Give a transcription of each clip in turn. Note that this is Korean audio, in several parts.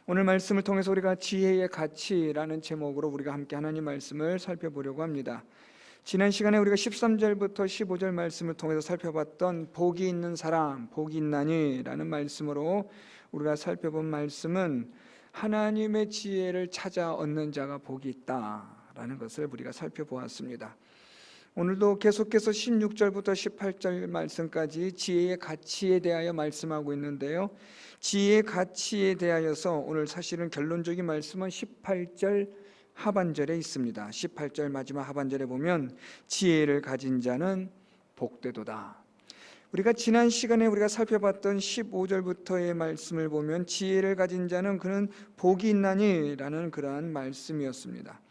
오늘 말씀을 통해서 우리가 지혜의 가치라는 제목으로 우리가 함께 하나님 말씀을 살펴보려고 합니다. 지난 시간에 우리가 13절부터 15절 말씀을 통해서 살펴봤던 복이 있는 사람, 복이 있나니 라는 말씀으로 우리가 살펴본 말씀은 하나님의 지혜를 찾아 얻는 자가 복이 있다라는 것을 우리가 살펴보았습니다. 오늘도 계속해서 16절부터 18절 말씀까지 지혜의 가치에 대하여 말씀하고 있는데요, 지혜의 가치에 대하여서 오늘 사실은 결론적인 말씀은 18절 하반절에 있습니다. 18절 마지막 하반절에 보면 지혜를 가진 자는 복되도다. 우리가 지난 시간에 우리가 살펴봤던 15절부터의 말씀을 보면 지혜를 가진 자는 그는 복이 있나니 라는 그러한 말씀이었습니다.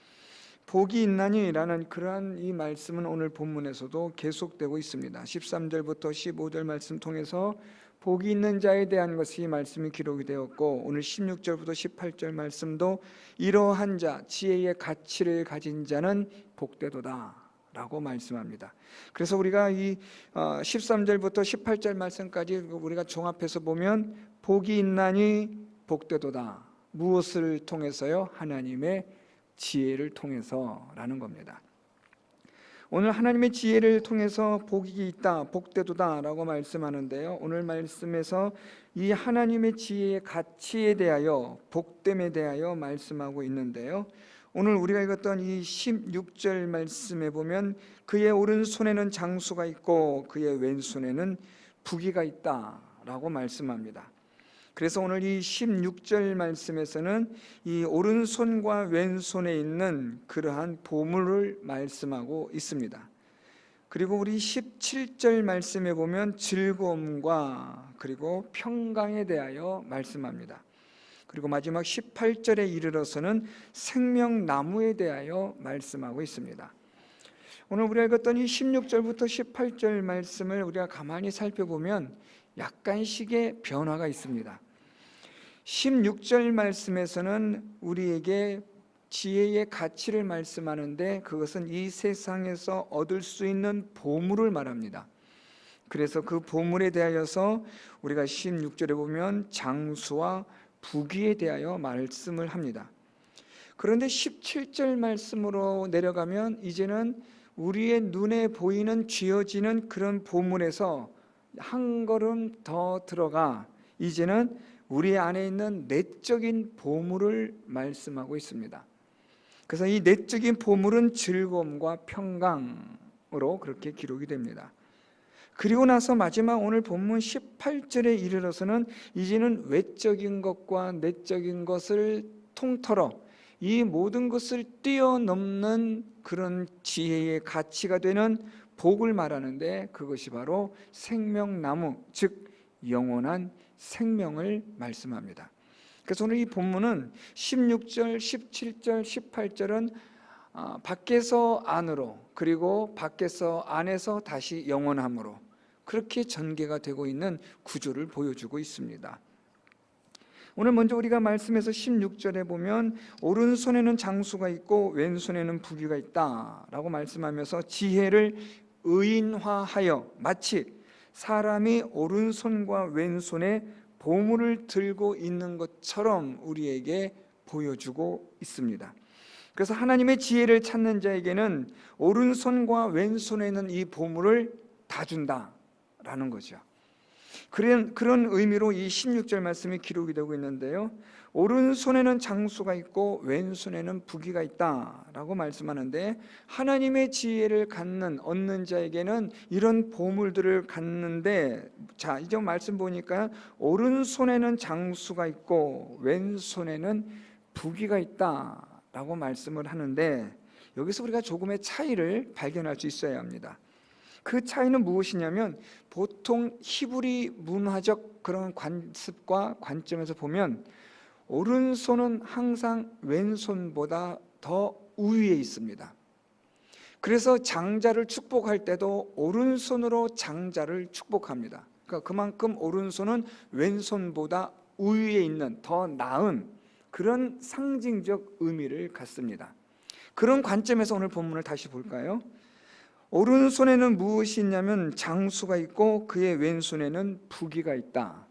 복이 있나니 라는 그러한 이 말씀은 오늘 본문에서도 계속되고 있습니다. 13절부터 15절 말씀 통해서 복이 있는 자에 대한 것이 말씀이 기록이 되었고, 오늘 16절부터 18절 말씀도 이러한 자, 지혜의 가치를 가진 자는 복되도다 라고 말씀합니다. 그래서 우리가 이 13절부터 18절 말씀까지 우리가 종합해서 보면 복이 있나니 복되도다. 무엇을 통해서요? 하나님의 지혜를 통해서라는 겁니다. 오늘 하나님의 지혜를 통해서 복이 있다, 복되도다 라고 말씀하는데요, 오늘 말씀에서 이 하나님의 지혜의 가치에 대하여, 복됨에 대하여 말씀하고 있는데요, 오늘 우리가 읽었던 이 16절 말씀에 보면 그의 오른손에는 장수가 있고 그의 왼손에는 부귀가 있다 라고 말씀합니다. 그래서 오늘 이 16절 말씀에서는 이 오른손과 왼손에 있는 그러한 보물을 말씀하고 있습니다. 그리고 우리 17절 말씀에 보면 즐거움과 그리고 평강에 대하여 말씀합니다. 그리고 마지막 18절에 이르러서는 생명나무에 대하여 말씀하고 있습니다. 오늘 우리가 읽었던 이 16절부터 18절 말씀을 우리가 가만히 살펴보면 약간씩의 변화가 있습니다. 16절 말씀에서는 우리에게 지혜의 가치를 말씀하는데 그것은 이 세상에서 얻을 수 있는 보물을 말합니다. 그래서 그 보물에 대하여서 우리가 16절에 보면 장수와 부귀에 대하여 말씀을 합니다. 그런데 17절 말씀으로 내려가면 이제는 우리의 눈에 보이는 쥐어지는 그런 보물에서 한 걸음 더 들어가 이제는 우리 안에 있는 내적인 보물을 말씀하고 있습니다. 그래서 이 내적인 보물은 즐거움과 평강으로 그렇게 기록이 됩니다. 그리고 나서 마지막 오늘 본문 18절에 이르러서는 이제는 외적인 것과 내적인 것을 통틀어 이 모든 것을 뛰어넘는 그런 지혜의 가치가 되는 복을 말하는데 그것이 바로 생명나무, 즉 영원한 생명을 말씀합니다. 그래서 오늘 이 본문은 16절, 17절, 18절은 밖에서 안으로 그리고 밖에서 안에서 다시 영원함으로 그렇게 전개가 되고 있는 구조를 보여주고 있습니다. 오늘 먼저 우리가 말씀에서 16절에 보면 오른손에는 장수가 있고 왼손에는 부귀가 있다라고 말씀하면서 지혜를 의인화하여 마치 사람이 오른손과 왼손에 보물을 들고 있는 것처럼 우리에게 보여주고 있습니다. 그래서 하나님의 지혜를 찾는 자에게는 오른손과 왼손에는 이 보물을 다 준다라는 거죠. 그런 의미로 이 16절 말씀이 기록이 되고 있는데요, 오른손에는 장수가 있고 왼손에는 부귀가 있다라고 말씀하는데 하나님의 지혜를 얻는 자에게는 이런 보물들을 갖는데, 자 이제 말씀 보니까 오른손에는 장수가 있고 왼손에는 부귀가 있다라고 말씀을 하는데 여기서 우리가 조금의 차이를 발견할 수 있어야 합니다. 그 차이는 무엇이냐면 보통 히브리 문화적 그런 관습과 관점에서 보면 오른손은 항상 왼손보다 더 우위에 있습니다. 그래서 장자를 축복할 때도 오른손으로 장자를 축복합니다. 그러니까 그만큼 오른손은 왼손보다 우위에 있는 더 나은 그런 상징적 의미를 갖습니다. 그런 관점에서 오늘 본문을 다시 볼까요? 오른손에는 무엇이 있냐면 장수가 있고 그의 왼손에는 부귀가 있다.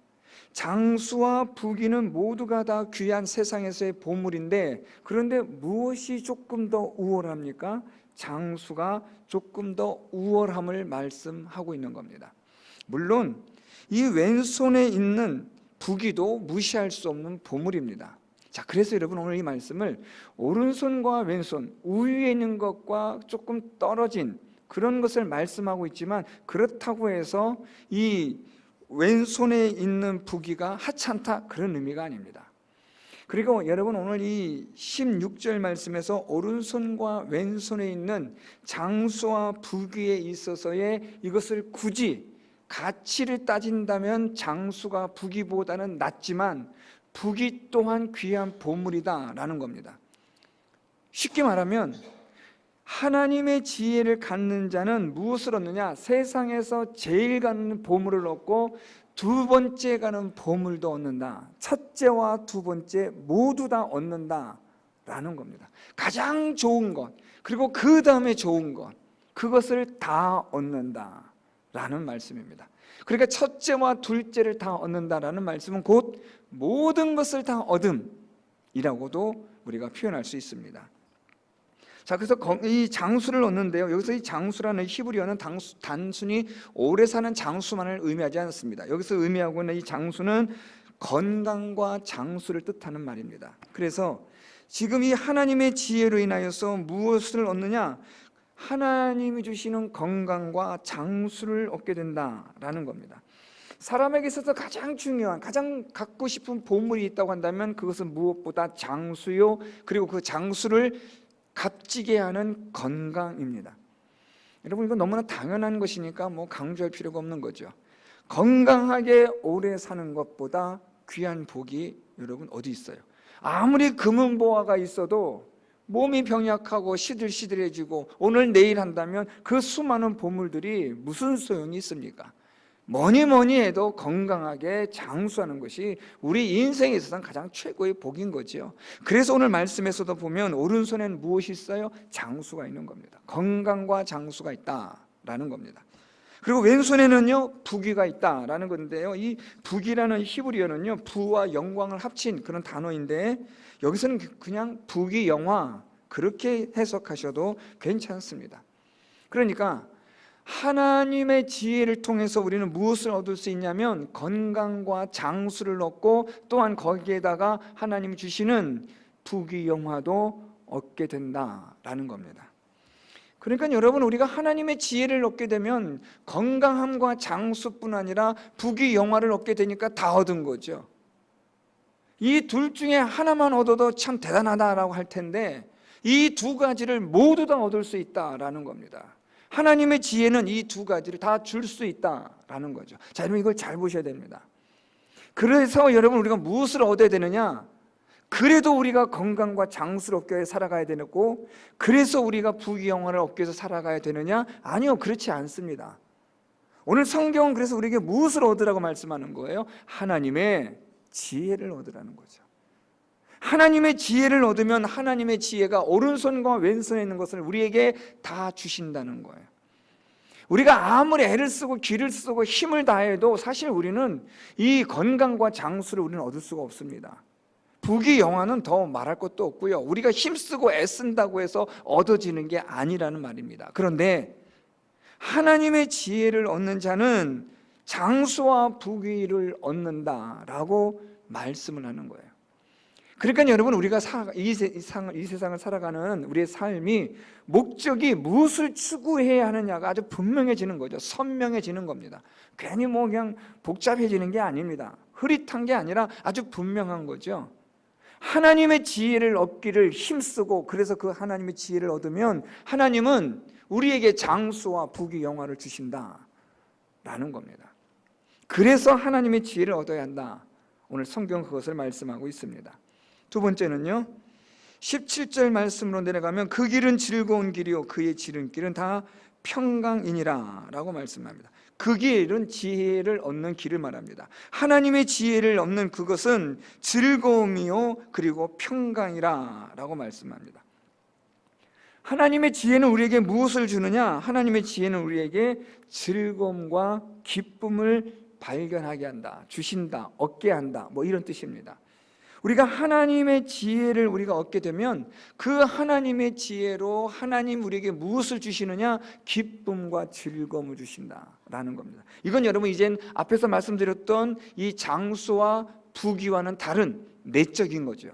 장수와 부귀는 모두가 다 귀한 세상에서의 보물인데, 그런데 무엇이 조금 더 우월합니까? 장수가 조금 더 우월함을 말씀하고 있는 겁니다. 물론 이 왼손에 있는 부귀도 무시할 수 없는 보물입니다. 자, 그래서 여러분 오늘 이 말씀을 오른손과 왼손, 우위에 있는 것과 조금 떨어진 그런 것을 말씀하고 있지만, 그렇다고 해서 이 왼손에 있는 부귀가 하찮다, 그런 의미가 아닙니다. 그리고 여러분 오늘 이 16절 말씀에서 오른손과 왼손에 있는 장수와 부귀에 있어서의 이것을 굳이 가치를 따진다면 장수가 부귀보다는 낫지만 부귀 또한 귀한 보물이다라는 겁니다. 쉽게 말하면 하나님의 지혜를 갖는 자는 무엇을 얻느냐? 세상에서 제일 가는 보물을 얻고 두 번째 가는 보물도 얻는다. 첫째와 두 번째 모두 다 얻는다라는 겁니다. 가장 좋은 것, 그리고 그 다음에 좋은 것, 그것을 다 얻는다라는 말씀입니다. 그러니까 첫째와 둘째를 다 얻는다라는 말씀은 곧 모든 것을 다 얻음이라고도 우리가 표현할 수 있습니다. 자, 그래서 이 장수를 얻는데요, 여기서 이 장수라는 히브리어는 단순히 오래 사는 장수만을 의미하지 않습니다. 여기서 의미하고 있는 이 장수는 건강과 장수를 뜻하는 말입니다. 그래서 지금 이 하나님의 지혜로 인하여서 무엇을 얻느냐? 하나님이 주시는 건강과 장수를 얻게 된다라는 겁니다. 사람에게 있어서 가장 중요한, 가장 갖고 싶은 보물이 있다고 한다면 그것은 무엇보다 장수요, 그리고 그 장수를 값지게 하는 건강입니다. 여러분, 이거 너무나 당연한 것이니까 뭐 강조할 필요가 없는 거죠. 건강하게 오래 사는 것보다 귀한 복이 여러분 어디 있어요? 아무리 금은보화가 있어도 몸이 병약하고 시들시들해지고 오늘 내일 한다면 그 수많은 보물들이 무슨 소용이 있습니까? 뭐니 해도 건강하게 장수하는 것이 우리 인생에 있어서는 가장 최고의 복인 거죠. 그래서 오늘 말씀에서도 보면 오른손에는 무엇이 있어요? 장수가 있는 겁니다. 건강과 장수가 있다라는 겁니다. 그리고 왼손에는요 부귀가 있다라는 건데요, 이 부귀라는 히브리어는요 부와 영광을 합친 그런 단어인데, 여기서는 그냥 부귀 영화 그렇게 해석하셔도 괜찮습니다. 그러니까 하나님의 지혜를 통해서 우리는 무엇을 얻을 수 있냐면 건강과 장수를 얻고, 또한 거기에다가 하나님이 주시는 부귀 영화도 얻게 된다라는 겁니다. 그러니까 여러분, 우리가 하나님의 지혜를 얻게 되면 건강함과 장수뿐 아니라 부귀 영화를 얻게 되니까 다 얻은 거죠. 이 둘 중에 하나만 얻어도 참 대단하다라고 할 텐데, 이 두 가지를 모두 다 얻을 수 있다라는 겁니다. 하나님의 지혜는 이 두 가지를 다 줄 수 있다라는 거죠. 자, 여러분 이걸 잘 보셔야 됩니다. 그래서 여러분 우리가 무엇을 얻어야 되느냐? 그래도 우리가 건강과 장수를 얻기 위해 살아가야 되고, 그래서 우리가 부귀 영화를 얻기 위해서 살아가야 되느냐? 아니요, 그렇지 않습니다. 오늘 성경은 그래서 우리에게 무엇을 얻으라고 말씀하는 거예요? 하나님의 지혜를 얻으라는 거죠. 하나님의 지혜를 얻으면 하나님의 지혜가 오른손과 왼손에 있는 것을 우리에게 다 주신다는 거예요. 우리가 아무리 애를 쓰고 기를 쓰고 힘을 다해도 사실 우리는 이 건강과 장수를 우리는 얻을 수가 없습니다. 부귀 영화는 더 말할 것도 없고요, 우리가 힘쓰고 애쓴다고 해서 얻어지는 게 아니라는 말입니다. 그런데 하나님의 지혜를 얻는 자는 장수와 부귀를 얻는다라고 말씀을 하는 거예요. 그러니까 여러분, 우리가 이 세상을 살아가는 우리의 삶이 목적이 무엇을 추구해야 하느냐가 아주 분명해지는 거죠. 선명해지는 겁니다. 괜히 뭐 그냥 복잡해지는 게 아닙니다. 흐릿한 게 아니라 아주 분명한 거죠. 하나님의 지혜를 얻기를 힘쓰고, 그래서 그 하나님의 지혜를 얻으면 하나님은 우리에게 장수와 부귀 영화를 주신다라는 겁니다. 그래서 하나님의 지혜를 얻어야 한다. 오늘 성경 그것을 말씀하고 있습니다. 두 번째는요, 17절 말씀으로 내려가면 그 길은 즐거운 길이요 그의 지름길은 다 평강이니라 라고 말씀합니다. 그 길은 지혜를 얻는 길을 말합니다. 하나님의 지혜를 얻는 그것은 즐거움이요 그리고 평강이라 라고 말씀합니다. 하나님의 지혜는 우리에게 무엇을 주느냐? 하나님의 지혜는 우리에게 즐거움과 기쁨을 발견하게 한다, 주신다, 얻게 한다, 뭐 이런 뜻입니다. 우리가 하나님의 지혜를 우리가 얻게 되면 그 하나님의 지혜로 하나님 우리에게 무엇을 주시느냐? 기쁨과 즐거움을 주신다라는 겁니다. 이건 여러분 이젠 앞에서 말씀드렸던 이 장수와 부귀와는 다른 내적인 거죠.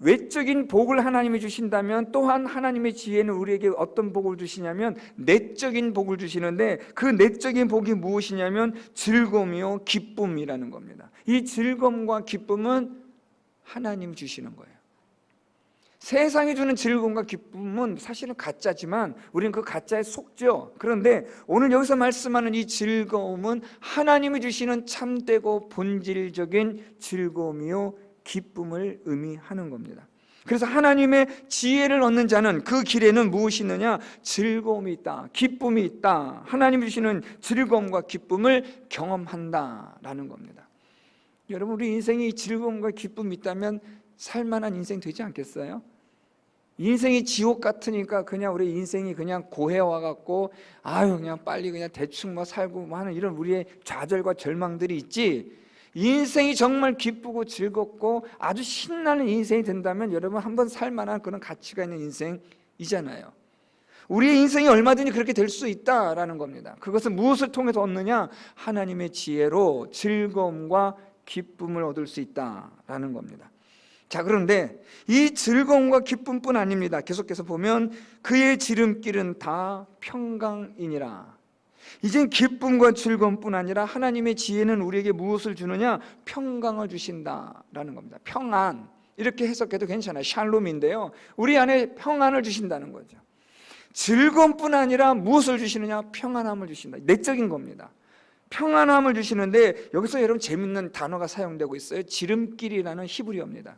외적인 복을 하나님이 주신다면 또한 하나님의 지혜는 우리에게 어떤 복을 주시냐면 내적인 복을 주시는데, 그 내적인 복이 무엇이냐면 즐거움이요 기쁨이라는 겁니다. 이 즐거움과 기쁨은 하나님이 주시는 거예요. 세상이 주는 즐거움과 기쁨은 사실은 가짜지만 우리는 그 가짜에 속죠. 그런데 오늘 여기서 말씀하는 이 즐거움은 하나님이 주시는 참되고 본질적인 즐거움이요 기쁨을 의미하는 겁니다. 그래서 하나님의 지혜를 얻는 자는 그 길에는 무엇이 있느냐? 즐거움이 있다, 기쁨이 있다. 하나님이 주시는 즐거움과 기쁨을 경험한다라는 겁니다. 여러분, 우리 인생이 즐거움과 기쁨이 있다면 살만한 인생 되지 않겠어요? 인생이 지옥 같으니까 그냥 우리 인생이 그냥 고해와 같고 그냥 빨리 그냥 대충 뭐 살고 뭐 하는 이런 우리의 좌절과 절망들이 있지, 인생이 정말 기쁘고 즐겁고 아주 신나는 인생이 된다면 여러분 한번 살만한 그런 가치가 있는 인생이잖아요. 우리의 인생이 얼마든지 그렇게 될 수 있다라는 겁니다. 그것은 무엇을 통해서 얻느냐? 하나님의 지혜로 즐거움과 기쁨을 얻을 수 있다라는 겁니다. 자, 그런데 이 즐거움과 기쁨뿐 아닙니다. 계속해서 보면 그의 지름길은 다 평강이니라. 이젠 기쁨과 즐거움뿐 아니라 하나님의 지혜는 우리에게 무엇을 주느냐? 평강을 주신다라는 겁니다. 평안, 이렇게 해석해도 괜찮아요. 샬롬인데요, 우리 안에 평안을 주신다는 거죠. 즐거움뿐 아니라 무엇을 주시느냐? 평안함을 주신다. 내적인 겁니다. 평안함을 주시는데 여기서 여러분 재밌는 단어가 사용되고 있어요. 지름길이라는 히브리어입니다.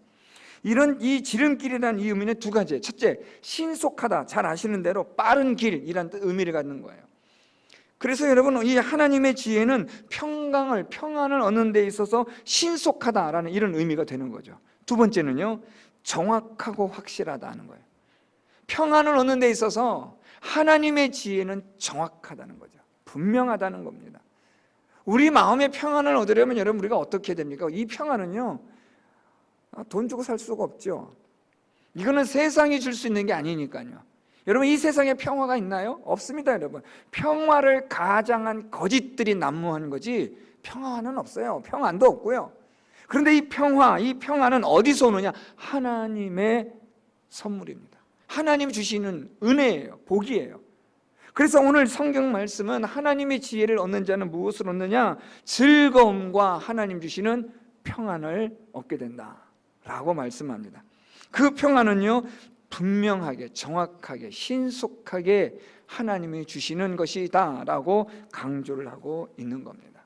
이 지름길이라는 이 의미는 두 가지. 첫째, 신속하다, 잘 아시는 대로 빠른 길이라는 의미를 갖는 거예요. 그래서 여러분, 이 하나님의 지혜는 평안을 얻는 데 있어서 신속하다라는 이런 의미가 되는 거죠. 두 번째는요, 정확하고 확실하다는 거예요. 평안을 얻는 데 있어서 하나님의 지혜는 정확하다는 거죠. 분명하다는 겁니다. 우리 마음의 평안을 얻으려면 여러분 우리가 어떻게 됩니까? 이 평안은요, 돈 주고 살 수가 없죠. 이거는 세상이 줄 수 있는 게 아니니까요. 여러분, 이 세상에 평화가 있나요? 없습니다. 여러분, 평화를 가장한 거짓들이 난무한 거지 평화는 없어요. 평안도 없고요. 그런데 이 평화는 어디서 오느냐? 하나님의 선물입니다. 하나님 주시는 은혜예요. 복이에요. 그래서 오늘 성경 말씀은 하나님의 지혜를 얻는 자는 무엇을 얻느냐? 즐거움과 하나님 주시는 평안을 얻게 된다라고 말씀합니다. 그 평안은요, 분명하게, 정확하게, 신속하게 하나님이 주시는 것이다라고 강조를 하고 있는 겁니다.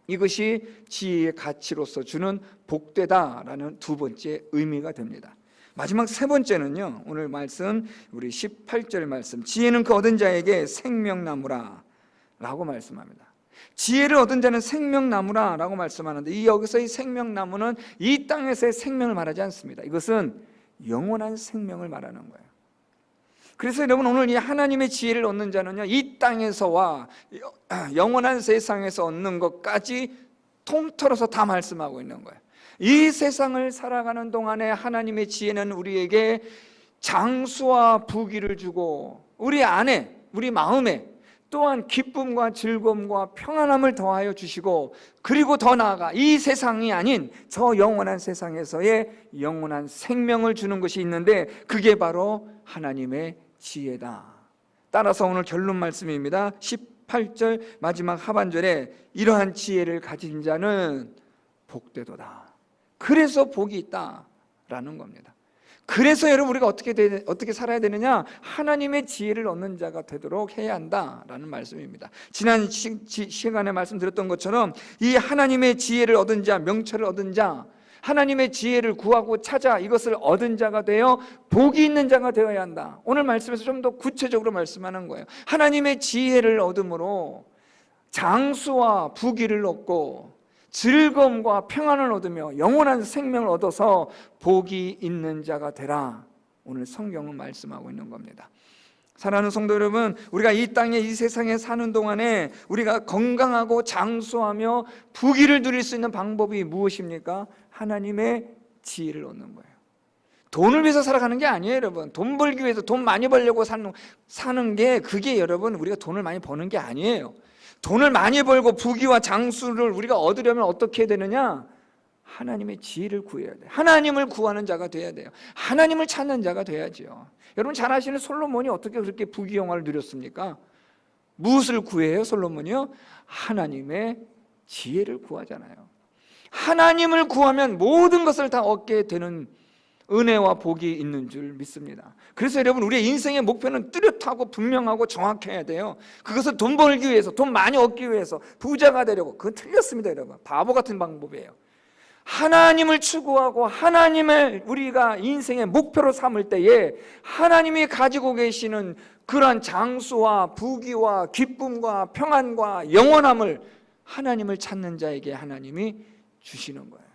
이것이 지혜의 가치로서 주는 복되다라는 두 번째 의미가 됩니다. 마지막 세 번째는요, 오늘 말씀 우리 18절 말씀, 지혜는 그 얻은 자에게 생명나무라 라고 말씀합니다. 지혜를 얻은 자는 생명나무라 라고 말씀하는데, 여기서 이 생명나무는 이 땅에서의 생명을 말하지 않습니다. 이것은 영원한 생명을 말하는 거예요. 그래서 여러분, 오늘 이 하나님의 지혜를 얻는 자는요, 이 땅에서와 영원한 세상에서 얻는 것까지 통틀어서 다 말씀하고 있는 거예요. 이 세상을 살아가는 동안에 하나님의 지혜는 우리에게 장수와 부귀를 주고 우리 안에, 우리 마음에 또한 기쁨과 즐거움과 평안함을 더하여 주시고, 그리고 더 나아가 이 세상이 아닌 저 영원한 세상에서의 영원한 생명을 주는 것이 있는데, 그게 바로 하나님의 지혜다. 따라서 오늘 결론 말씀입니다. 18절 마지막 하반절에 이러한 지혜를 가진 자는 복되도다. 그래서 복이 있다라는 겁니다. 그래서 여러분, 우리가 어떻게 살아야 되느냐? 하나님의 지혜를 얻는 자가 되도록 해야 한다라는 말씀입니다. 지난 시간에 말씀드렸던 것처럼 이 하나님의 지혜를 얻은 자, 명철을 얻은 자, 하나님의 지혜를 구하고 찾아 이것을 얻은 자가 되어 복이 있는 자가 되어야 한다. 오늘 말씀에서 좀 더 구체적으로 말씀하는 거예요. 하나님의 지혜를 얻음으로 장수와 부귀를 얻고 즐거움과 평안을 얻으며 영원한 생명을 얻어서 복이 있는 자가 되라. 오늘 성경은 말씀하고 있는 겁니다. 사랑하는 성도 여러분, 우리가 이 땅에 이 세상에 사는 동안에 우리가 건강하고 장수하며 부귀를 누릴 수 있는 방법이 무엇입니까? 하나님의 지혜를 얻는 거예요. 돈을 위해서 살아가는 게 아니에요, 여러분. 돈 벌기 위해서, 돈 많이 벌려고 사는 게, 그게 여러분 우리가 돈을 많이 버는 게 아니에요. 돈을 많이 벌고 부귀와 장수를 우리가 얻으려면 어떻게 해야 되느냐? 하나님의 지혜를 구해야 돼요. 하나님을 구하는 자가 돼야 돼요. 하나님을 찾는 자가 돼야죠. 여러분 잘 아시는 솔로몬이 어떻게 그렇게 부귀영화를 누렸습니까? 무엇을 구해요, 솔로몬이요? 하나님의 지혜를 구하잖아요. 하나님을 구하면 모든 것을 다 얻게 되는 은혜와 복이 있는 줄 믿습니다. 그래서 여러분, 우리의 인생의 목표는 뚜렷하고 분명하고 정확해야 돼요. 그것을 돈 벌기 위해서, 돈 많이 얻기 위해서, 부자가 되려고, 그건 틀렸습니다. 여러분, 바보 같은 방법이에요. 하나님을 추구하고 하나님을 우리가 인생의 목표로 삼을 때에 하나님이 가지고 계시는 그러한 장수와 부귀와 기쁨과 평안과 영원함을 하나님을 찾는 자에게 하나님이 주시는 거예요.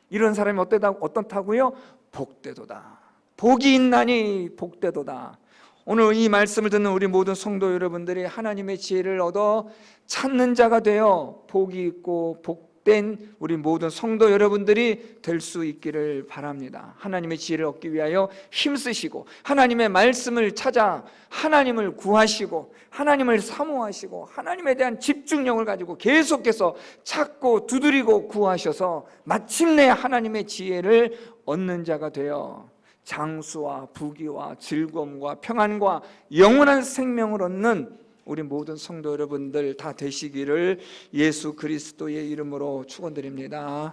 이런 사람이 어떻다고요? 복되도다. 복이 있나니 복되도다. 오늘 이 말씀을 듣는 우리 모든 성도 여러분들이 하나님의 지혜를 얻어 찾는 자가 되어 복이 있고 복된 우리 모든 성도 여러분들이 될 수 있기를 바랍니다. 하나님의 지혜를 얻기 위하여 힘쓰시고 하나님의 말씀을 찾아 하나님을 구하시고 하나님을 사모하시고 하나님에 대한 집중력을 가지고 계속해서 찾고 두드리고 구하셔서 마침내 하나님의 지혜를 얻는 자가 되어 장수와 부귀와 즐거움과 평안과 영원한 생명을 얻는 우리 모든 성도 여러분들 다 되시기를 예수 그리스도의 이름으로 축원드립니다.